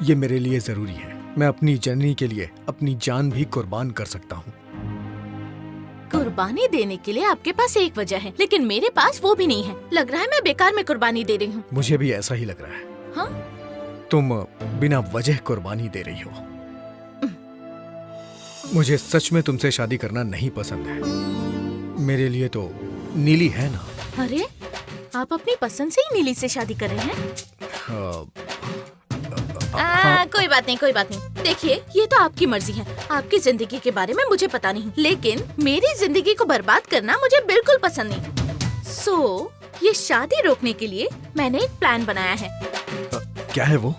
ये मेरे लिए जरूरी है। मैं अपनी जननी के लिए अपनी जान भी कुर्बान कर सकता हूँ। कुर्बानी देने के लिए आपके पास एक वजह है, लेकिन मेरे पास वो भी नहीं है। लग रहा है मैं बेकार में कुर्बानी दे रही हूँ। मुझे भी ऐसा ही लग रहा है। हाँ? तुम बिना वजह कुर्बानी दे रही हो। मुझे सच में तुमसे शादी करना नहीं पसंद है। मेरे लिए तो नीली है ना। अरे, आप अपनी पसंद से ही नीली से शादी कर रहे हैं? कोई बात नहीं, कोई बात नहीं। देखिए, ये तो आपकी मर्जी है। आपकी जिंदगी के बारे में मुझे पता नहीं, लेकिन मेरी जिंदगी को बर्बाद करना मुझे बिल्कुल पसंद नहीं। ये शादी रोकने के लिए मैंने एक प्लान बनाया है। क्या है वो?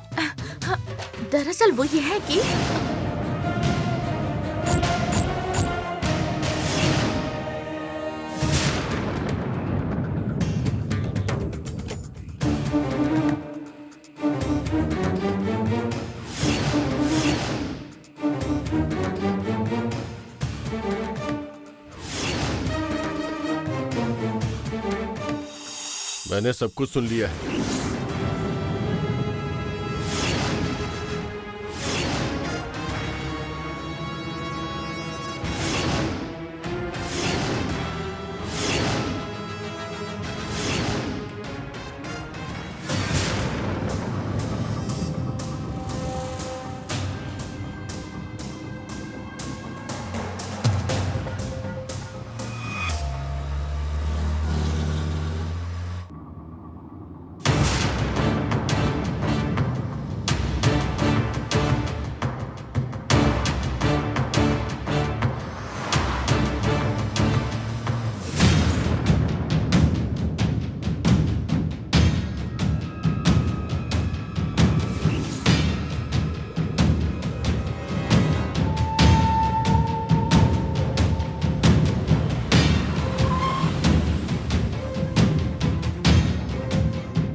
दरअसल वो ये है कि मैंने सब कुछ सुन लिया है।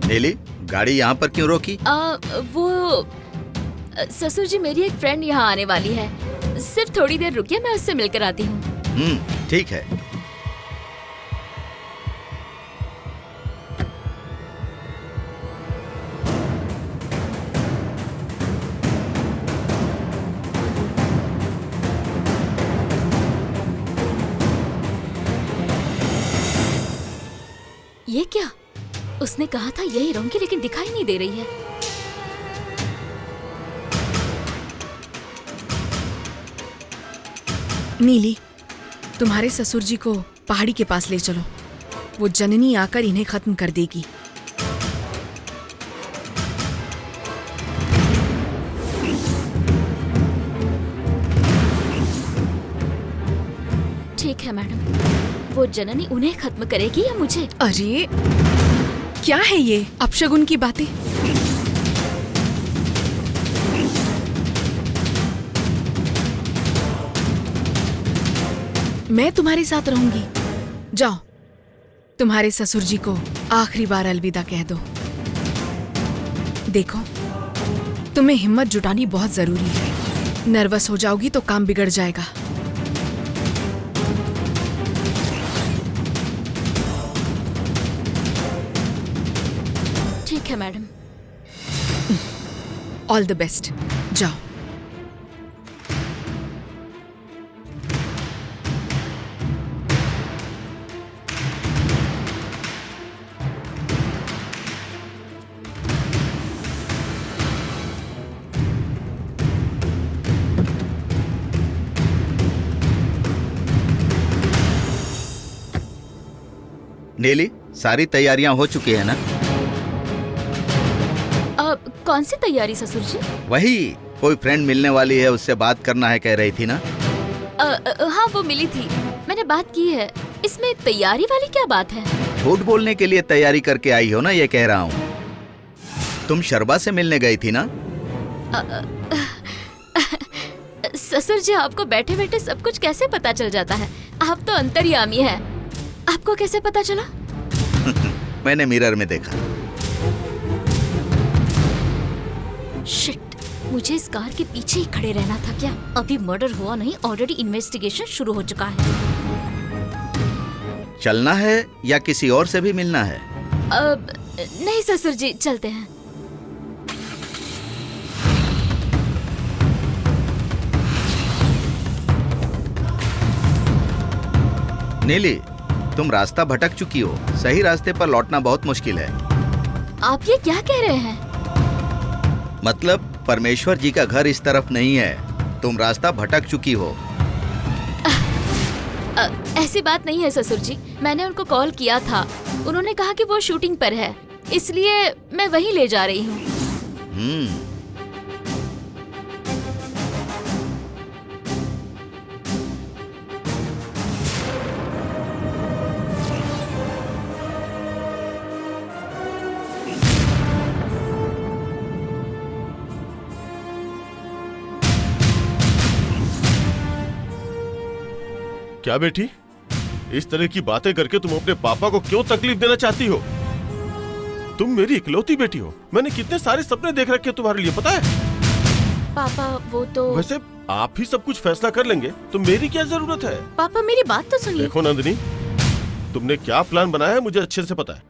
नीली, गाड़ी यहाँ पर क्यों रोकी? ससुर जी, मेरी एक फ्रेंड यहाँ आने वाली है। सिर्फ थोड़ी देर रुकिए, मैं उससे मिलकर आती हूँ। ठीक है। ये क्या? उसने कहा था यही रहूंगी, लेकिन दिखाई नहीं दे रही है। नीली, तुम्हारे ससुर जी को पहाड़ी के पास ले चलो। वो जननी आकर इन्हें खत्म कर देगी। ठीक है मैडम। वो जननी उन्हें खत्म करेगी या मुझे? अरे, क्या है ये अपशगुन की बातें? मैं तुम्हारे साथ रहूंगी। जाओ, तुम्हारे ससुर जी को आखिरी बार अलविदा कह दो। देखो, तुम्हें हिम्मत जुटानी बहुत जरूरी है। नर्वस हो जाओगी तो काम बिगड़ जाएगा। ठीक है मैडम। All the best. जाओ। नीली, सारी तैयारियां हो चुकी है ना? कौन सी तैयारी ससुर जी? वही, कोई फ्रेंड मिलने वाली है, उससे बात करना है कह रही थी ना? हाँ, वो मिली थी, मैंने बात की है। इसमें तैयारी वाली क्या बात है? झूठ बोलने के लिए तैयारी करके आई हो ना, ये कह रहा हूँ। तुम शर्बा से मिलने गई थी ना? ससुर जी, आपको बैठे बैठे सब कुछ कैसे पता चल जाता है? आप तो अंतर्यामी है। आपको कैसे पता चला? मैंने मिरर में देखा। शिट, मुझे इस कार के पीछे ही खड़े रहना था क्या? अभी मर्डर हुआ नहीं, ऑलरेडी इन्वेस्टिगेशन शुरू हो चुका है। चलना है या किसी और से भी मिलना है? नहीं ससुर जी, चलते हैं। नीली, तुम रास्ता भटक चुकी हो। सही रास्ते पर लौटना बहुत मुश्किल है। आप ये क्या कह रहे हैं? मतलब परमेश्वर जी का घर इस तरफ नहीं है। तुम रास्ता भटक चुकी हो। ऐसी बात नहीं है ससुर जी, मैंने उनको कॉल किया था। उन्होंने कहा कि वो शूटिंग पर है, इसलिए मैं वहीं ले जा रही हूँ। क्या बेटी, इस तरह की बातें करके तुम अपने पापा को क्यों तकलीफ देना चाहती हो? तुम मेरी इकलौती बेटी हो। मैंने कितने सारे सपने देख रखे तुम्हारे लिए, पता है? पापा वो तो वैसे आप ही सब कुछ फैसला कर लेंगे तो मेरी क्या जरूरत है? पापा मेरी बात तो सुनिए। देखो नंदिनी, तुमने क्या प्लान बनाया है मुझे अच्छे से पता है।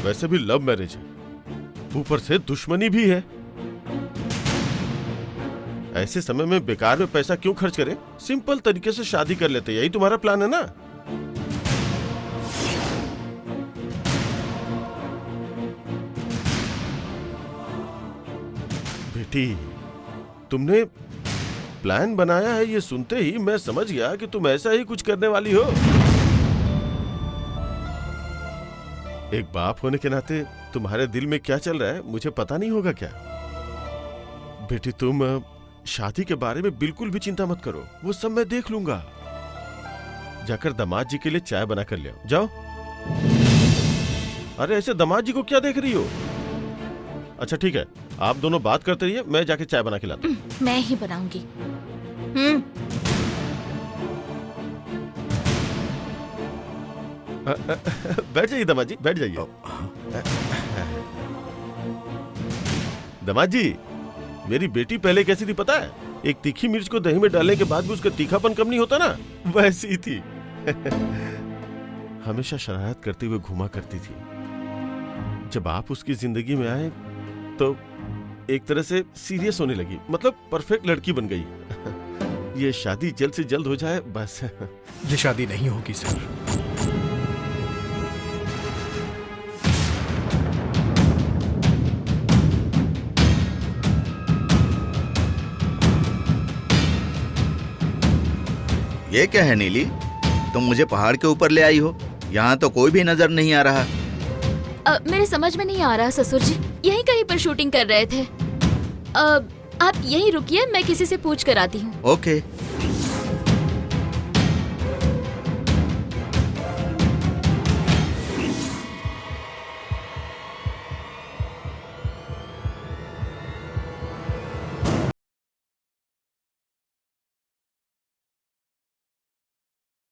वैसे भी लव मैरिज है, ऊपर से दुश्मनी भी है। ऐसे समय में बेकार में पैसा क्यों खर्च करें? सिंपल तरीके से शादी कर लेते, यही तुम्हारा प्लान है ना? बेटी, तुमने प्लान बनाया है ये सुनते ही मैं समझ गया कि तुम ऐसा ही कुछ करने वाली हो। एक बाप होने के नाते तुम्हारे दिल में क्या चल रहा है मुझे पता नहीं होगा क्या? बेटी, तुम शादी के बारे में बिल्कुल भी चिंता मत करो, वो सब मैं देख लूंगा। जाकर दामाद जी के लिए चाय बना कर ले आओ, जाओ। अरे ऐसे दामाद जी को क्या देख रही हो? अच्छा ठीक है, आप दोनों बात करते रहिए, मैं जाके चाय बना के लाता हूं। मैं ही बनाऊंगी। बैठ जाइए दामाद जी, बैठ जाइए। दामाद जी, मेरी बेटी पहले कैसी थी पता है? एक तीखी मिर्च को दही में डालने के बाद भी उसका तीखापन कम नहीं होता ना, वैसी थी। हमेशा शरारत करते हुए घुमा करती थी। जब आप उसकी जिंदगी में आए तो एक तरह से सीरियस होने लगी, मतलब परफेक्ट लड़की बन गई। ये शादी जल्द से जल्द हो जाए बस। ये शादी नहीं होगी सर। ये क्या है नीली, तुम मुझे पहाड़ के ऊपर ले आई हो? यहाँ तो कोई भी नजर नहीं आ रहा। मेरे समझ में नहीं आ रहा ससुर जी, यहीं कहीं पर शूटिंग कर रहे थे। आप यहीं रुकिए, मैं किसी से पूछ कर आती हूँ। ओके।